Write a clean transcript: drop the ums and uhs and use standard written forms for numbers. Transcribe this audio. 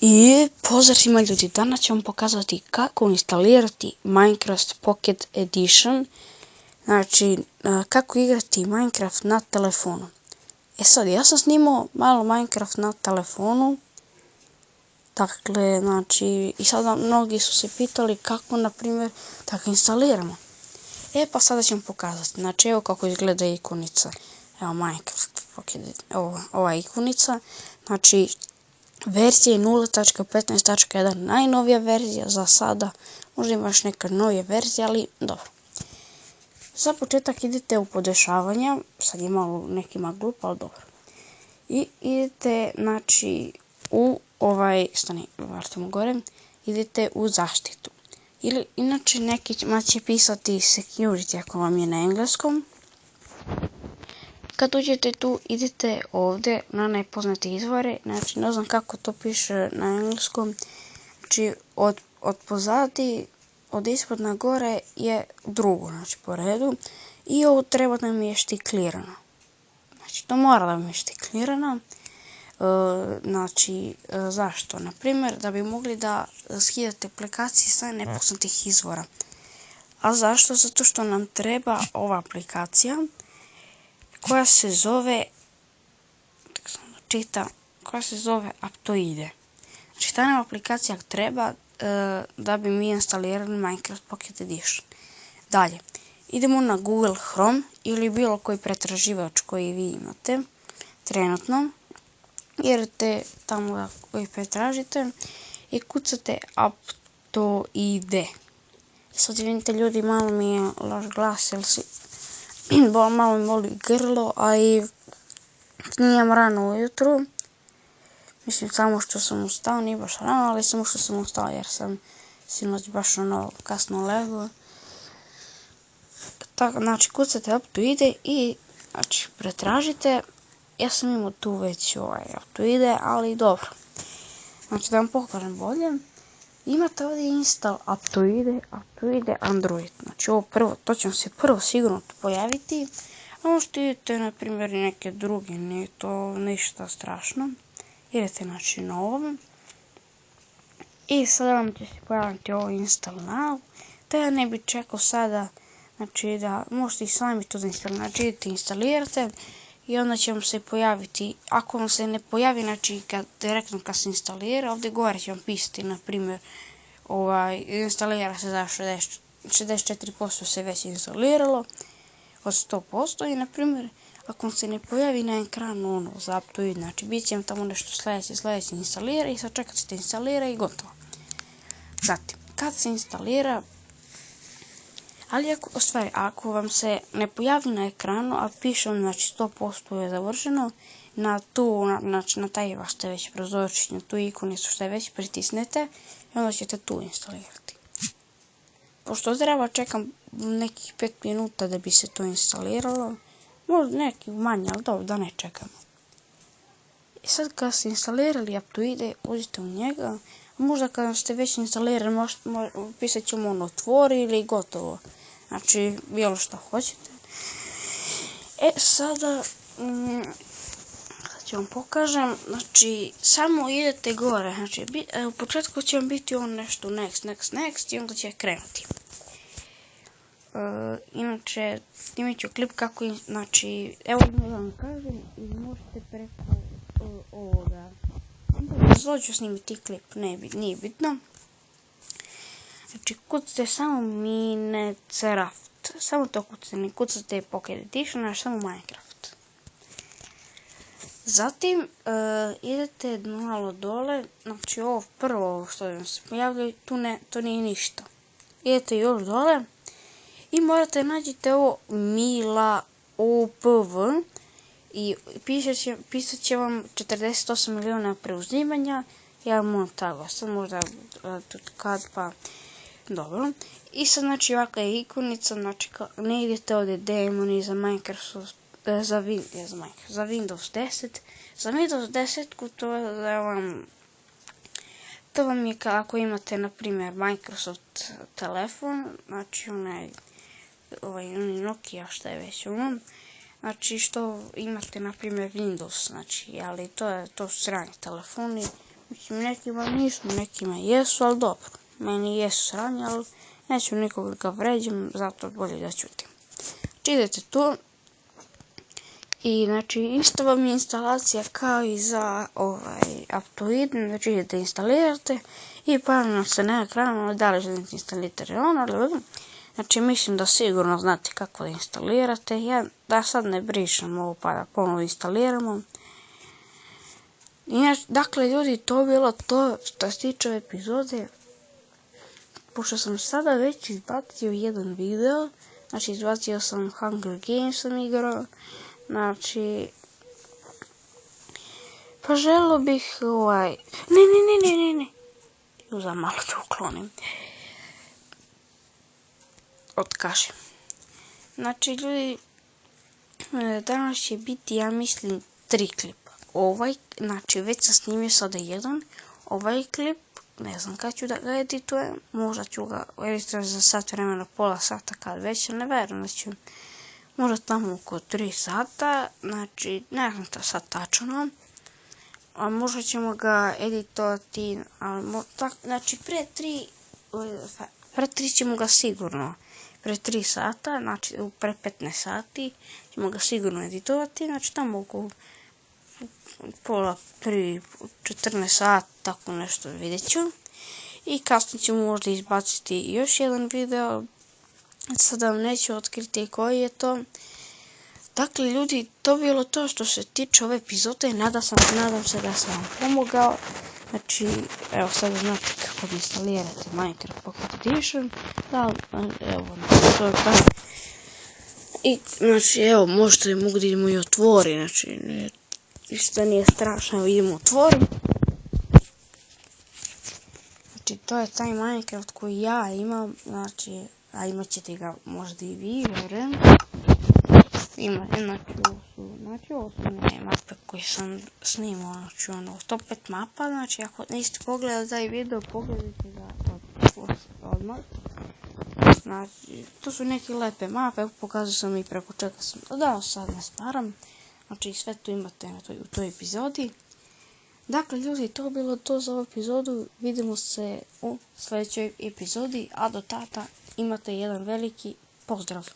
I pozdrav svima ljudi, danas ću vam pokazati kako instalirati Minecraft Pocket Edition, znači kako igrati Minecraft na telefonu. Sad, ja sam snimao malo Minecraft na telefonu, dakle, znači, i sada mnogi su se pitali kako, na primjer, tako instaliramo. Pa sada ću vam pokazati, znači, evo kako izgleda ikonica, evo Minecraft Pocket, ova ikonica, znači, verzija je 0.15.1, najnovija verzija za sada, možda ima još neka novija verzija, ali dobro. Za početak idete u podešavanja, sad je malo nekima glupo, ali dobro. I idete, znači, u vrtimo gore, idete u zaštitu. Ili, inače, nekima će pisati security ako vam je na engleskom. Kad uđete tu, idete ovdje na nepoznate izvore, znači ne znam kako to piše na engleskom, znači od pozadi, od ispod na gore je drugo, znači po redu, i ovo treba da mi je štiklirano. Znači to mora da mi je štiklirano, znači zašto? Naprimjer da bi mogli da skidate aplikacije sa nepoznatih izvora. A zašto? Zato što nam treba ova aplikacija koja se zove, Aptoide. Znači ta nam aplikacija treba da bi mi instalirali Minecraft Pocket Edition. Dalje, idemo na Google Chrome ili bilo koji pretraživač koji vi imate trenutno. Idete tamo koji pretražite i kucate Aptoide. Sad vidite ljudi, malo mi je loš glas, jer si malo mi boli grlo, a i snimam rano ujutru. Mislim samo što sam ustao, nije baš rano, ali samo što sam ustao jer sam sinoć baš kasno legao. Znači kucate Aptoide i znači pretražite. Ja sam imao tu već Aptoide, ali dobro. Znači da vam pokažem bolje. Imate ovdje install Aptoide Android. Znači ovo prvo, to će vam se prvo sigurno pojaviti. A možete idete na primjer i neke druge, nije to ništa strašno. Idete znači na ovom. I sada vam će se pojaviti ovo install now. To ja ne bi čekao sada, znači da možete i sami to da instalirate. Znači idete instalirate i onda će vam se pojaviti, ako vam se ne pojavi, znači direktno kad se instalira, ovdje gore će vam pisati, na primjer, instalira se za 64% se već instaliralo od 100% i na primjer ako se ne pojavi na ekranu za Aptoide, znači bit će vam tamo nešto sljedeće instalira i sad čekat ćete instalira i gotovo. Zatim, kad se instalira, ali ako vam se ne pojavi na ekranu, a piše vam znači 100% je završeno, na taj vaš ste već prozorčić, na tu ikonicu što je već pritisnete i onda ćete tu instalirati. Pošto treba čekam nekih 5 minuta da bi se to instaliralo, možda neki manje, ali dobro da ne čekamo. I sad kad ste instalirali Aptoide, uđite u njega, možda kada ste već instalirali pisat ćemo otvori ili gotovo. Znači, bilo što hoćete. Sada ću vam pokažem, znači, samo idete gore, znači, u početku će vam biti nešto next i onda će krenuti. Inače, snimat ću klip kako, znači, evo da vam kažem i možete preko ovoga. Zlo ću snimiti klip, nije bitno. Znači, kucate samo Minecraft, samo to kucate, ne kucate Pocket Edition, znači samo Minecraft. Zatim, idete malo dole, znači ovo prvo što vam se pojavljaju, to nije ništa. Idete još dole i morate nađite ovo Mila OPV i pisat će vam 48 miliona preuzimanja, ja moram tako, sad možda kad pa dobro. I sad znači ovakva je ikonica, znači ne idete ovdje demoni za Microsoft, za Windows 10. Za Windows 10 to vam je ako imate na primjer Microsoft telefon, znači ovaj Nokia šta je već znači što imate na primjer Windows, znači, ali to su strani telefoni. Mislim, nekima nisu, nekima jesu, ali dobro. Meni jesu sranje, ali neću nikoga ga vređam, zato bolje da ćutim. Znači idete tu i znači isto vam je instalacija kao i za Aptoid, znači idete instalirate i paralelno se na ekranu da li želite instalirati ono, znači mislim da sigurno znate kako da instalirate, da sad ne brišem ovo pa da ponovo instaliramo. Dakle ljudi, to je bilo to što se tiče epizode. Pošto sam sada već izbacio jedan video, znači izbacio sam Hunger Games sam igrao, znači pa želio bih ne, uzam malo da uklonim od kaše. Znači ljudi, danas će biti, ja mislim, 3 klipa. Znači već sam snimio sada jedan, ovaj klip, ne znam kada ću da ga editujem, možda ću ga editovati za sat vremena, pola sata, kad već, ne verujem da ću, možda tamo oko 3 sata, znači ne znam to sad tačno, a možda ćemo ga editovati, znači pre 3 ćemo ga sigurno, pre 3 sata, znači pre 15 sati ćemo ga sigurno editovati, znači tamo oko pola 3, 14 sata, tako nešto vidjet ću. I kasnije ćemo možda izbaciti još jedan video, sada vam neću otkriti koji je to. Dakle ljudi, to bilo to što se tiče ove epizode, nadam se da sam vam pomogao. Znači, evo sada znate kako da instalirate Minecraft Pocket Edition. I znači, evo, možda i mogu da idemo i otvori, znači, ništa nije strašno, evo idemo otvori. Znači, to je taj Minecraft koji ja imam, znači, a imat ćete ga možda i vi, vjerujem. Znači, ovo su ne mape koje sam snimao, znači, 105 mapa, znači, ako niste pogledali taj video, pogledajte ga odmah. Znači, to su neke lepe mape, pokazao sam i preko čega sam dodao, sad ne sparam. Znači, sve to imate u toj epizodi. Dakle, ljudi, to je bilo to za ovu epizodu. Vidimo se u sljedećoj epizodi, a do tada imate jedan veliki pozdrav.